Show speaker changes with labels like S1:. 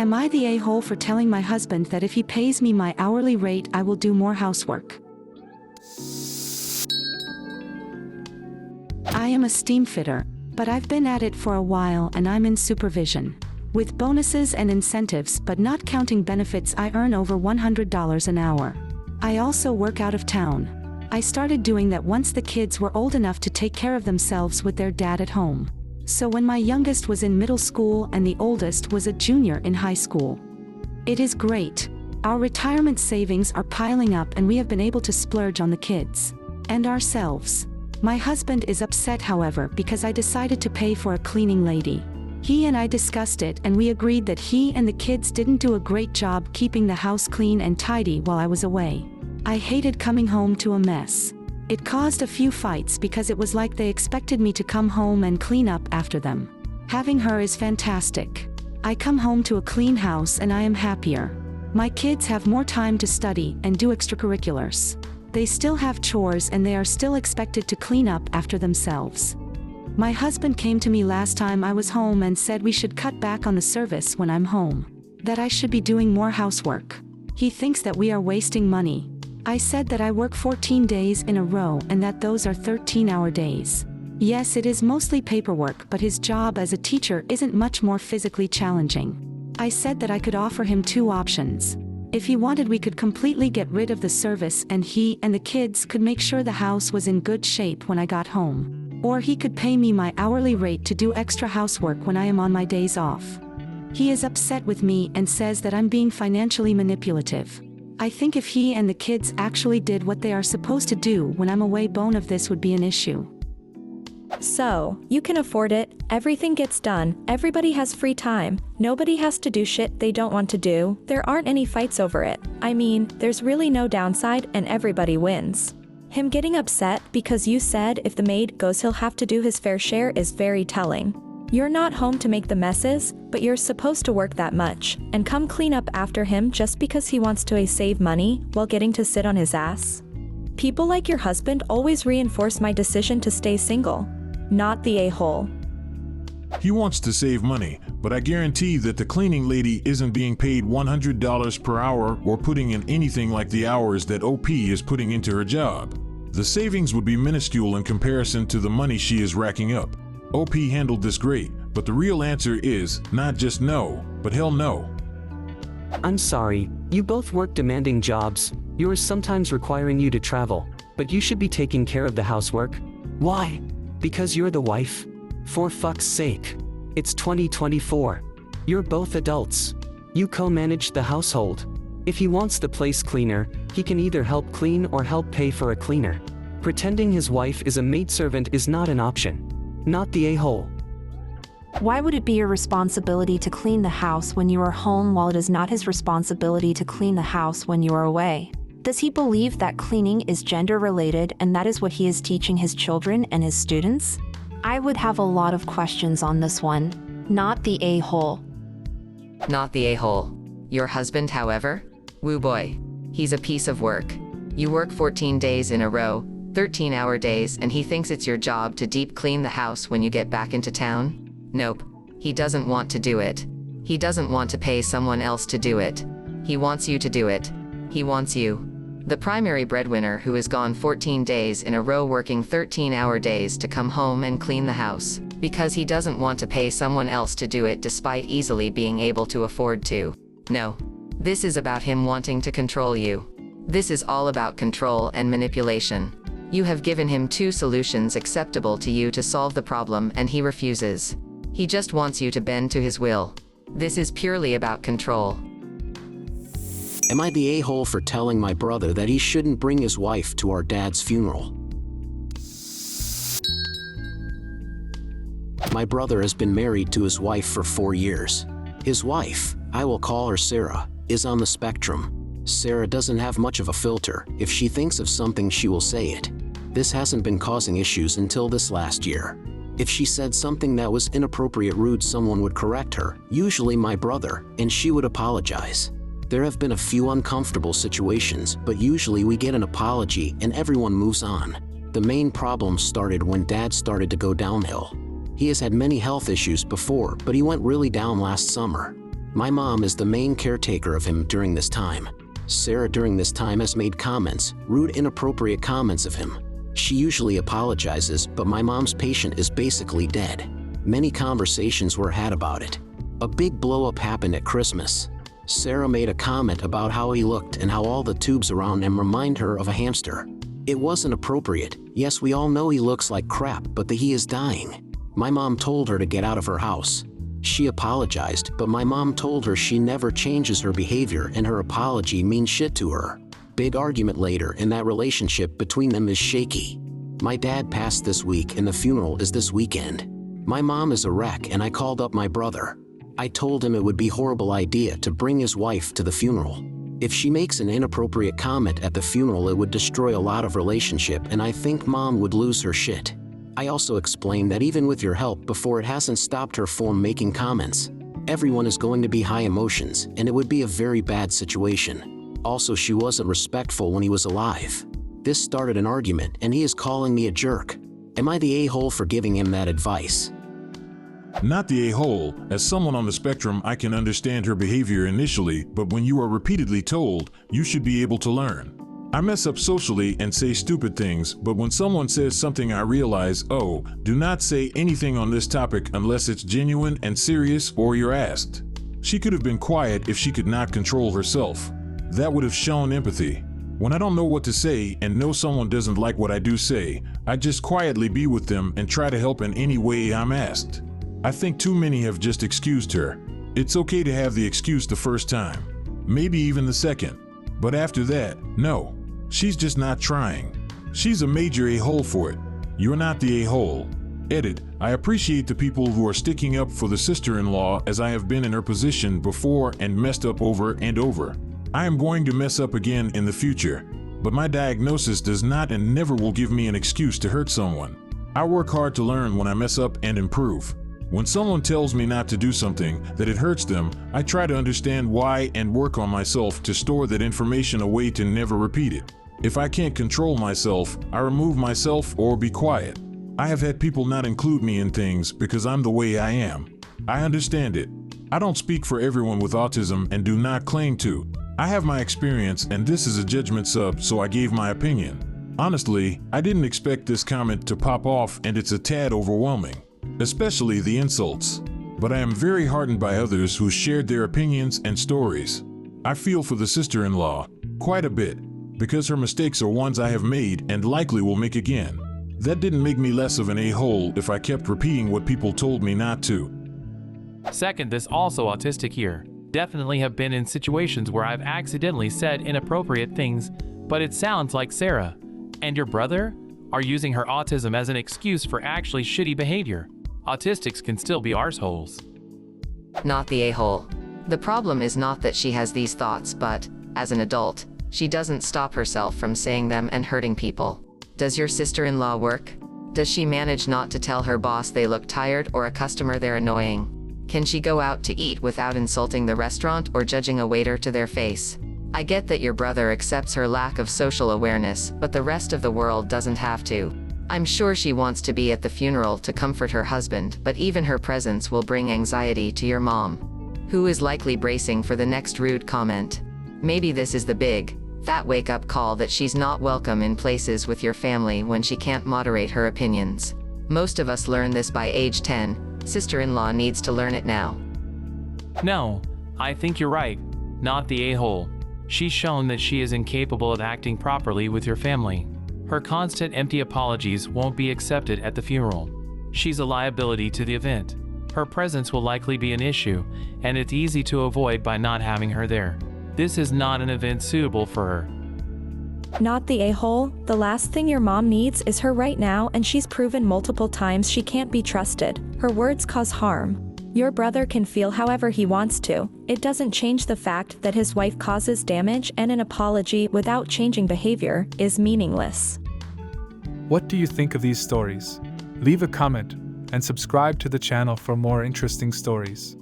S1: Am I the a-hole for telling my husband that if he pays me my hourly rate I will do more housework? I am a steam fitter, but I've been at it for a while and I'm in supervision. With bonuses and incentives but not counting benefits I earn over $100 an hour. I also work out of town. I started doing that once the kids were old enough to take care of themselves with their dad at home. So when my youngest was in middle school and the oldest was a junior in high school. It is great. Our retirement savings are piling up and we have been able to splurge on the kids. And ourselves. My husband is upset, however, because I decided to pay for a cleaning lady. He and I discussed it and we agreed that he and the kids didn't do a great job keeping the house clean and tidy while I was away. I hated coming home to a mess. It caused a few fights because it was like they expected me to come home and clean up after them. Having her is fantastic. I come home to a clean house and I am happier. My kids have more time to study and do extracurriculars. They still have chores and they are still expected to clean up after themselves. My husband came to me last time I was home and said we should cut back on the service when I'm home. That I should be doing more housework. He thinks that we are wasting money. I said that I work 14 days in a row and that those are 13-hour days. Yes, it is mostly paperwork, but his job as a teacher isn't much more physically challenging. I said that I could offer him two options. If he wanted, we could completely get rid of the service and he and the kids could make sure the house was in good shape when I got home. Or he could pay me my hourly rate to do extra housework when I am on my days off. He is upset with me and says that I'm being financially manipulative. I think if he and the kids actually did what they are supposed to do when I'm away, bone of this would be an issue.
S2: So, you can afford it, everything gets done, everybody has free time, nobody has to do shit they don't want to do, there aren't any fights over it. I mean, there's really no downside and everybody wins. Him getting upset because you said if the maid goes he'll have to do his fair share is very telling. You're not home to make the messes, but you're supposed to work that much, and come clean up after him just because he wants to save money while getting to sit on his ass? People like your husband always reinforce my decision to stay single. Not the a-hole.
S3: He wants to save money, but I guarantee that the cleaning lady isn't being paid $100 per hour or putting in anything like the hours that OP is putting into her job. The savings would be minuscule in comparison to the money she is racking up. OP handled this great, but the real answer is not just no, but hell no.
S4: I'm sorry, you both work demanding jobs, yours sometimes requiring you to travel, but you should be taking care of the housework. Why? Because you're the wife? For fuck's sake. It's 2024. You're both adults. You co-manage the household. If he wants the place cleaner, he can either help clean or help pay for a cleaner. Pretending his wife is a maidservant is not an option. Not the a-hole.
S5: Why would it be your responsibility to clean the house when you are home while it is not his responsibility to clean the house when you are away? Does he believe that cleaning is gender-related and that is what he is teaching his children and his students? I would have a lot of questions on this one. Not the a-hole.
S6: Not the a-hole. Your husband, however? Woo boy. He's a piece of work. You work 14 days in a row, 13-hour days, and he thinks it's your job to deep clean the house when you get back into town? Nope. He doesn't want to do it. He doesn't want to pay someone else to do it. He wants you to do it. He wants you. The primary breadwinner who is gone 14 days in a row working 13-hour days to come home and clean the house, because he doesn't want to pay someone else to do it despite easily being able to afford to. No. This is about him wanting to control you. This is all about control and manipulation. You have given him two solutions acceptable to you to solve the problem and he refuses. He just wants you to bend to his will. This is purely about control.
S7: Am I the a-hole for telling my brother that he shouldn't bring his wife to our dad's funeral? My brother has been married to his wife for 4 years. His wife, I will call her Sarah, is on the spectrum. Sarah doesn't have much of a filter. If she thinks of something, she will say it. This hasn't been causing issues until this last year. If she said something that was inappropriate, rude, someone would correct her, usually my brother, and she would apologize. There have been a few uncomfortable situations, but usually we get an apology and everyone moves on. The main problem started when Dad started to go downhill. He has had many health issues before, but he went really down last summer. My mom is the main caretaker of him during this time. Sarah during this time has made comments, rude, inappropriate comments of him. She usually apologizes, but my mom's patient is basically dead. Many conversations were had about it. A big blow-up happened at Christmas. Sarah made a comment about how he looked and how all the tubes around him remind her of a hamster. It wasn't appropriate. Yes, we all know he looks like crap, but he is dying. My mom told her to get out of her house. She apologized, but my mom told her she never changes her behavior and her apology means shit to her. Big argument later, and that relationship between them is shaky. My dad passed this week and the funeral is this weekend. My mom is a wreck and I called up my brother. I told him it would be a horrible idea to bring his wife to the funeral. If she makes an inappropriate comment at the funeral, it would destroy a lot of relationship and I think mom would lose her shit. I also explained that even with your help before, it hasn't stopped her from making comments. Everyone is going to be high emotions and it would be a very bad situation. Also, she wasn't respectful when he was alive. This started an argument and he is calling me a jerk. Am I the a-hole for giving him that advice?
S3: Not the a-hole. As someone on the spectrum, I can understand her behavior initially, but when you are repeatedly told, you should be able to learn. I mess up socially and say stupid things, but when someone says something I realize, oh, do not say anything on this topic unless it's genuine and serious or you're asked. She could have been quiet if she could not control herself. That would have shown empathy. When I don't know what to say and know someone doesn't like what I do say, I just quietly be with them and try to help in any way I'm asked. I think too many have just excused her. It's okay to have the excuse the first time, maybe even the second, but after that, no. She's just not trying. She's a major a-hole for it. You're not the a-hole. Edit. I appreciate the people who are sticking up for the sister-in-law, as I have been in her position before and messed up over and over. I am going to mess up again in the future, but my diagnosis does not and never will give me an excuse to hurt someone. I work hard to learn when I mess up and improve. When someone tells me not to do something, that it hurts them, I try to understand why and work on myself to store that information away to never repeat it. If I can't control myself, I remove myself or be quiet. I have had people not include me in things because I'm the way I am. I understand it. I don't speak for everyone with autism and do not claim to. I have my experience and this is a judgment sub, so I gave my opinion. Honestly, I didn't expect this comment to pop off and it's a tad overwhelming, especially the insults. But I am very heartened by others who shared their opinions and stories. I feel for the sister-in-law quite a bit, because her mistakes are ones I have made and likely will make again. That didn't make me less of an a-hole if I kept repeating what people told me not to.
S8: Second, this also autistic here. Definitely have been in situations where I've accidentally said inappropriate things, but it sounds like Sarah and your brother are using her autism as an excuse for actually shitty behavior. Autistics can still be arseholes.
S6: Not the a-hole. The problem is not that she has these thoughts, but, as an adult, she doesn't stop herself from saying them and hurting people. Does your sister-in-law work? Does she manage not to tell her boss they look tired or a customer they're annoying? Can she go out to eat without insulting the restaurant or judging a waiter to their face? I get that your brother accepts her lack of social awareness, but the rest of the world doesn't have to. I'm sure she wants to be at the funeral to comfort her husband, but even her presence will bring anxiety to your mom, who is likely bracing for the next rude comment. Maybe this is the big, fat wake-up call that she's not welcome in places with your family when she can't moderate her opinions. Most of us learn this by age 10. Sister-in-law needs to learn it now.
S8: No, I think you're right. Not the a-hole. She's shown that she is incapable of acting properly with your family. Her constant empty apologies won't be accepted at the funeral. She's a liability to the event. Her presence will likely be an issue, and it's easy to avoid by not having her there. This is not an event suitable for her.
S2: Not the a-hole. The last thing your mom needs is her right now, and she's proven multiple times she can't be trusted. Her words cause harm. Your brother can feel however he wants to. It doesn't change the fact that his wife causes damage, and an apology without changing behavior is meaningless.
S9: What do you think of these stories? Leave a comment and subscribe to the channel for more interesting stories.